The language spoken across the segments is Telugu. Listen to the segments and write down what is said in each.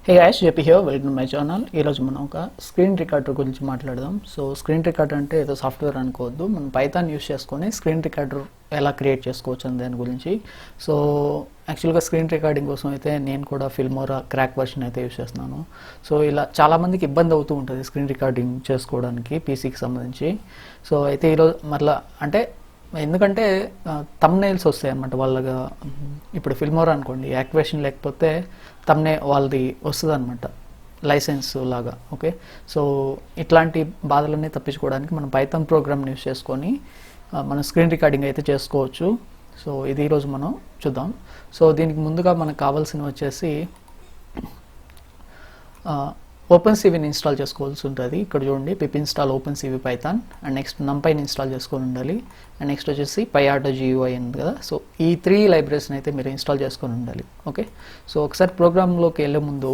Hey guys, JP here, welcome to my channel. ఈరోజు మనం ఒక స్క్రీన్ రికార్డర్ గురించి మాట్లాడదాం. సో స్క్రీన్ రికార్డర్ అంటే ఏదో సాఫ్ట్వేర్ అనుకోవద్దు, మనం పైథాన్ యూస్ చేసుకొని స్క్రీన్ రికార్డర్ ఎలా క్రియేట్ చేసుకోవచ్చు అని దాని గురించి. సో యాక్చువల్గా స్క్రీన్ రికార్డింగ్ కోసం అయితే నేను కూడా ఫిల్మోరా క్రాక్ వర్షన్ అయితే యూస్ చేస్తున్నాను. సో ఇలా చాలామందికి ఇబ్బంది అవుతూ ఉంటుంది స్క్రీన్ రికార్డింగ్ చేసుకోవడానికి పీసీకి సంబంధించి. సో అయితే ఈరోజు మరలా అంటే ఎందుకంటే థంబ్నెయిల్స్ వస్తాయి అన్నమాట వాళ్ళగా. ఇప్పుడు ఫిల్మోరా అనుకోండి, యాక్టివేషన్ లేకపోతే వాళ్ళది వస్తుంది అనమాట, లైసెన్స్ లాగా. ఓకే, సో ఇట్లాంటి బాధలన్నీ తప్పించుకోవడానికి మనం పైథాన్ ప్రోగ్రామ్ని యూస్ చేసుకొని మనం స్క్రీన్ రికార్డింగ్ అయితే చేసుకోవచ్చు. సో ఇది ఈరోజు మనం చూద్దాం. సో దీనికి ముందుగా మనకు కావాల్సినవి వచ్చేసి ఓపెన్ సివిని ఇన్స్టాల్ చేసుకోవాల్సి ఉంటుంది. ఇక్కడ చూడండి, pip install open CV python, and next నంపైని ఇన్స్టాల్ చేసుకొని ఉండాలి, అండ్ నెక్స్ట్ వచ్చేసి PyAutoGUI ఉంది కదా. సో ఈ 3 లైబ్రరీస్ని అయితే మీరు ఇన్స్టాల్ చేసుకొని ఉండాలి. ఓకే, సో ఒకసారి ప్రోగ్రాంలోకి వెళ్ళే ముందు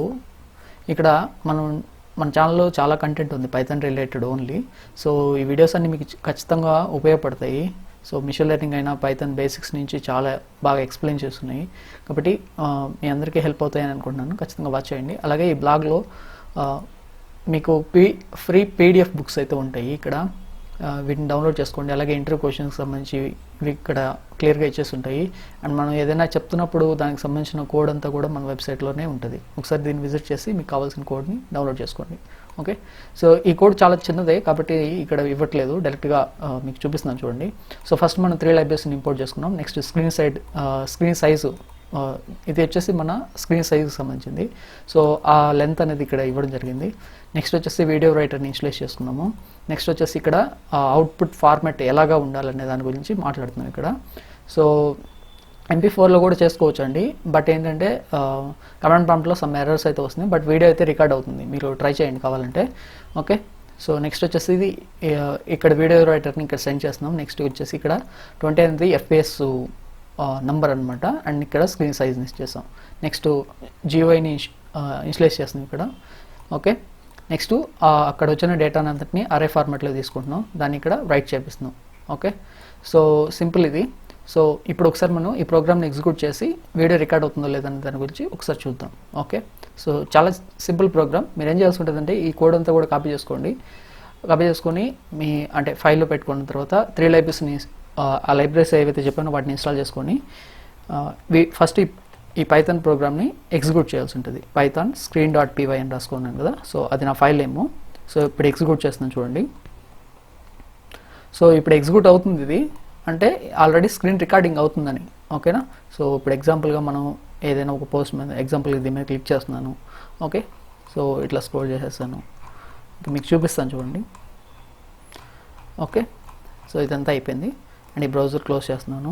ఇక్కడ మన ఛానల్లో చాలా కంటెంట్ ఉంది పైథాన్ రిలేటెడ్ ఓన్లీ. సో ఈ వీడియోస్ అన్ని మీకు ఖచ్చితంగా ఉపయోగపడతాయి. సో మిషన్ లెర్నింగ్ అయినా పైథాన్ బేసిక్స్ నుంచి చాలా బాగా ఎక్స్ప్లెయిన్ చేస్తున్నాయి కాబట్టి మీ అందరికీ హెల్ప్ అవుతాయని అనుకుంటున్నాను. ఖచ్చితంగా వాచ్ చేయండి. అలాగే ఈ బ్లాగ్లో మీకు ఫ్రీ PDF బుక్స్ అయితే ఉంటాయి ఇక్కడ, వీటిని డౌన్లోడ్ చేసుకోండి. అలాగే ఇంటర్వ్యూ క్వశ్చన్కి సంబంధించి ఇవి ఇక్కడ క్లియర్గా ఇచ్చేసి ఉంటాయి. అండ్ మనం ఏదైనా చెప్తున్నప్పుడు దానికి సంబంధించిన కోడ్ అంతా కూడా మన వెబ్సైట్లోనే ఉంటుంది. ఒకసారి దీన్ని విజిట్ చేసి మీకు కావాల్సిన కోడ్ని డౌన్లోడ్ చేసుకోండి. ఓకే, సో ఈ కోడ్ చాలా చిన్నదే కాబట్టి ఇక్కడ ఇవ్వట్లేదు, డైరెక్ట్గా మీకు చూపిస్తున్నాను చూడండి. సో ఫస్ట్ మనం 3 లైబ్రరీస్ని ఇంపోర్ట్ చేసుకున్నాం. నెక్స్ట్ స్క్రీన్ సైజు, ఇది వచ్చేసి మన స్క్రీన్ సైజుకి సంబంధించింది. సో ఆ లెంత్ అనేది ఇక్కడ ఇవ్వడం జరిగింది. నెక్స్ట్ వచ్చేసి వీడియో రైటర్ని ఇన్స్టలేట్ చేసుకున్నాము. నెక్స్ట్ వచ్చేసి ఇక్కడ అవుట్పుట్ ఫార్మాట్ ఎలాగా ఉండాలనే దాని గురించి మాట్లాడుతున్నాం ఇక్కడ. సో MP4లో కూడా చేసుకోవచ్చు అండి, బట్ ఏంటంటే కమాండ్ ప్రాంప్ట్లో సమ్ ఎర్రర్స్ అయితే వస్తుంది, బట్ వీడియో అయితే రికార్డ్ అవుతుంది, మీరు ట్రై చేయండి కావాలంటే. ఓకే, సో నెక్స్ట్ వచ్చేసి ఇది ఇక్కడ వీడియో రైటర్ని ఇక్కడ సెండ్ చేస్తున్నాం. నెక్స్ట్ వచ్చేసి ఇక్కడ 20 అనేది FPS నంబర్ అనమాట, అండ్ ఇక్కడ స్క్రీన్ సైజ్ని ఇచ్చేసాం. నెక్స్ట్ GUIని ఇన్స్టలేట్ చేస్తున్నాం ఇక్కడ. ఓకే, నెక్స్ట్ అక్కడ వచ్చిన డేటాని అంతటిని అరే ఫార్మాట్లో తీసుకుంటున్నాం, దాన్ని ఇక్కడ రైట్ చేపిస్తున్నాం. ఓకే, సో సింపుల్ ఇది. సో ఇప్పుడు ఒకసారి మనం ఈ ప్రోగ్రామ్ని ఎగ్జిక్యూట్ చేసి వీడియో రికార్డ్ అవుతుందో లేదని దాని గురించి ఒకసారి చూద్దాం. ఓకే, సో చాలా సింపుల్ ప్రోగ్రామ్. మీరు ఏం చేయాల్సి ఉంటుందంటే ఈ కోడ్ అంతా కూడా కాపీ చేసుకొని మీ అంటే ఫైల్లో పెట్టుకున్న తర్వాత 3 లైబ్రరీస్ని ఆ లైబ్రరీస్ ఏవైతే చెప్పానో వాటిని ఇన్స్టాల్ చేసుకొని ఫస్ట్ ఈ పైథాన్ ప్రోగ్రామ్ని ఎగ్జిక్యూట్ చేయాల్సి ఉంటుంది. పైథాన్ screen.py అని రాసుకున్నాను కదా, సో అది నా ఫైల్ ఏమో. సో ఇప్పుడు ఎగ్జిక్యూట్ చేస్తున్నాను చూడండి. సో ఇప్పుడు ఎగ్జిక్యూట్ అవుతుంది ఇది, అంటే ఆల్రెడీ స్క్రీన్ రికార్డింగ్ అవుతుందని. ఓకేనా, సో ఇప్పుడు ఎగ్జాంపుల్గా మనం ఏదైనా ఒక పోస్ట్ మీద ఎగ్జాంపుల్ దీని మీద క్లిక్ చేస్తున్నాను. ఓకే, సో ఇట్లా స్క్రోల్ చేసేస్తాను, మీకు చూపిస్తాను చూడండి. ఓకే, సో ఇదంతా అయిపోయింది అండ్ ఈ బ్రౌజర్ క్లోజ్ చేస్తున్నాను.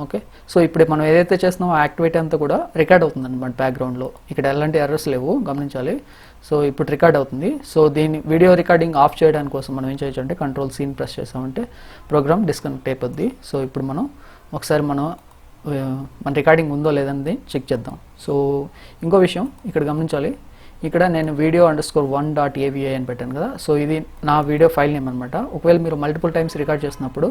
ఓకే, సో ఇప్పుడు మనం ఏదైతే చేస్తున్నామో యాక్టివిటీ అంతా కూడా రికార్డ్ అవుతుంది అనమాట బ్యాక్గ్రౌండ్లో. ఇక్కడ ఎలాంటి ఎర్రర్స్ లేవు, గమనించాలి. సో ఇప్పుడు రికార్డ్ అవుతుంది. సో దీన్ని వీడియో రికార్డింగ్ ఆఫ్ చేయడానికి కోసం మనం ఏం చేయొచ్చు అంటే Ctrl+C ప్రెస్ చేసామంటే ప్రోగ్రామ్ డిస్కనెక్ట్ అయిపోద్ది. సో ఇప్పుడు మనం ఒకసారి మన రికార్డింగ్ ఉందో లేదని చెక్ చేద్దాం. సో ఇంకో విషయం ఇక్కడ గమనించాలి, ఇక్కడ నేను video_1.avi అని పెట్టాను కదా. సో ఇది నా వీడియో ఫైల్ నేమ్ అనమాట. ఒకవేళ మీరు మల్టిపుల్ టైమ్స్ రికార్డ్ చేసినప్పుడు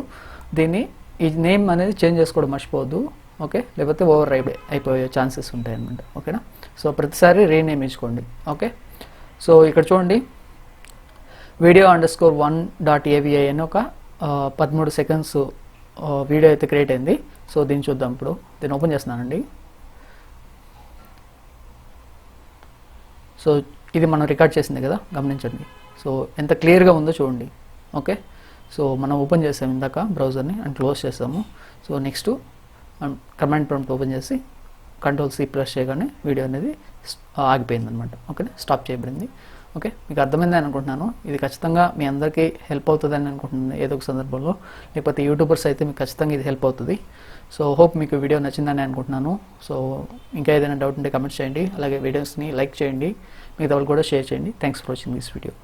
ఈ నేమ్ అనేది చేంజ్ చేసుకోవడం మర్చిపోవద్దు. ఓకే, లేకపోతే ఓవర్ అయిపోయే ఛాన్సెస్ ఉంటాయి అనమాట. ఓకేనా, సో ప్రతిసారి రీనేమ్ ఇచ్చుకోండి. ఓకే, సో ఇక్కడ చూడండి, video_1.avi అని ఒక 13 సెకండ్స్ వీడియో అయితే క్రియేట్ అయింది. సో దీన్ని చూద్దాం. ఇప్పుడు దీన్ని ఓపెన్ చేస్తున్నానండి. సో ఇది మనం రికార్డ్ చేసింది కదా, గమనించండి. సో ఎంత క్లియర్గా ఉందో చూడండి. ఓకే, సో మనం ఓపెన్ చేసాము ఇందాక బ్రౌజర్ని అండ్ క్లోజ్ చేసాము. So next command prompt open చేసి Ctrl+C ప్రెస్ చేయగానే వీడియో అనేది ఆగిపోయింది అనమాట. ఓకే, స్టాప్ చేయబడింది. ఓకే, మీకు అర్థమైందని అనుకుంటున్నాను. ఇది ఖచ్చితంగా మీ అందరికీ హెల్ప్ అవుతుందని అనుకుంటున్నాను ఏదో ఒక సందర్భంలో, లేకపోతే యూట్యూబర్స్ అయితే మీకు ఖచ్చితంగా ఇది హెల్ప్ అవుతుంది. సో హోప్ మీకు వీడియో నచ్చిందని అనుకుంటున్నాను. సో ఇంకా ఏదైనా డౌట్ ఉంటే కమెంట్స్ చేయండి, అలాగే వీడియోస్ని లైక్ చేయండి, మిగతా వాళ్ళు కూడా షేర్ చేయండి. Thanks for watching this video.